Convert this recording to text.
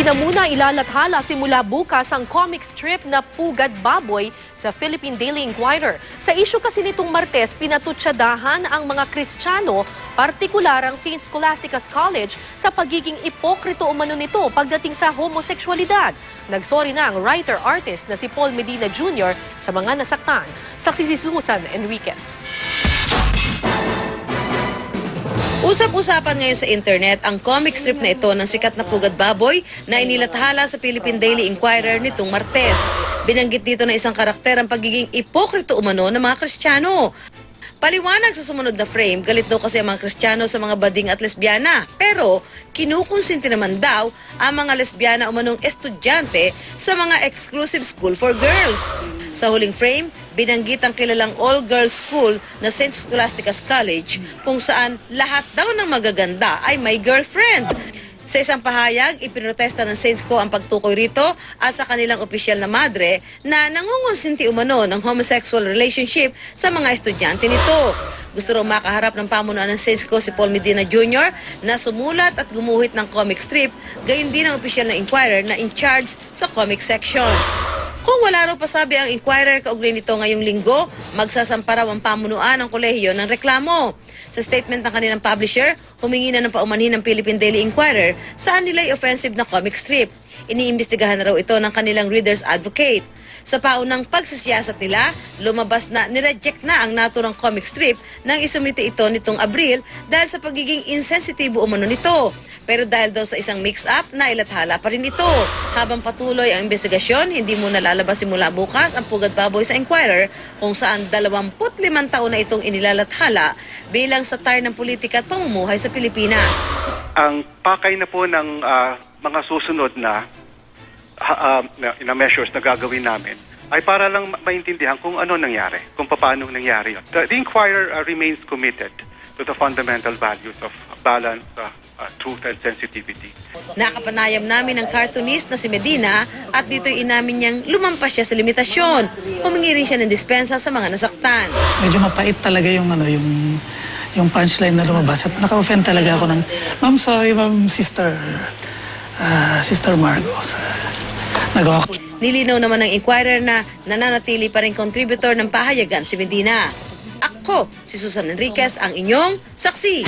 Hindi na muna ilalathala simula bukas ang comic strip na Pugad Baboy sa Philippine Daily Inquirer. Sa isyu kasi nitong Martes, pinatutsadahan ang mga Kristiyano, partikular ang St. Scholastica's College, sa pagiging ipokrito umano nito pagdating sa homoseksualidad. Nagsorry na ang writer-artist na si Paul Medina Jr. sa mga nasaktan. Saksi si Susan Enriquez. Usap-usapan ngayon sa internet ang comic strip na ito ng sikat na Pugad Baboy na inilathala sa Philippine Daily Inquirer nitong Martes. Binanggit dito na isang karakter ang pagiging ipokrito umano ng mga Kristiyano. Paliwanag sa sumunod na frame, galit daw kasi ang mga Kristiyano sa mga bading at lesbyana. Pero kinukonsinti naman daw ang mga lesbyana umanong estudyante sa mga exclusive school for girls. Sa huling frame, binanggit ang kilalang all-girls school na St. Scholastica's College kung saan lahat daw ng magaganda ay may girlfriend. Sa isang pahayag, ipinrotesta ng Saints Co ang pagtukoy rito at sa kanilang opisyal na madre na nangungonsinti umano ng homosexual relationship sa mga estudyante nito. Gusto raw makaharap ng pamunuan ng Saints Co si Paul Medina Jr. na sumulat at gumuhit ng comic strip, gayon din ang opisyal na Inquirer na in charge sa comic section. Kung wala raw pasabi ang Inquirer kaugnay nito ngayong linggo, magsasampa raw ang pamunuan ng kolehiyo ng reklamo. Sa statement ng kanilang publisher, humingi na ng paumanhin ng Philippine Daily Inquirer saan nila'y offensive na comic strip. Iniimbestigahan na raw ito ng kanilang reader's advocate. Sa paunang pagsisiyasat nila, lumabas na nireject na ang naturang comic strip nang isumite ito nitong Abril dahil sa pagiging insensitibo umano nito. Pero dahil daw sa isang mix-up, nailathala pa rin ito. Habang patuloy ang investigasyon, hindi muna lalabas simula bukas ang Pugad Baboy sa Inquirer kung saan 25 taon na itong inilalathala bilang satir ng politika at pamumuhay sa Pilipinas. Ang pakay na po ng mga susunod na measures na gagawin namin ay para lang maintindihan kung ano nangyari, kung paano nangyari yun. The Inquirer remains committed to the fundamental values of balance, truth, and sensitivity. Nakapanayam namin ng cartoonist na si Medina at dito'y inamin niyang lumampas siya sa limitasyon. Humingi rin siya ng dispensa sa mga nasaktan. Medyo mapait talaga yung punchline na lumabas at naka-offend talaga ako ng, "Ma'am, sorry, ma'am, Sister Margo." Nagawa ko. Nilinaw naman ng Inquirer na nananatili pa rin contributor ng pahayagan si Medina. Ako, si Susan Enriquez, ang inyong saksi.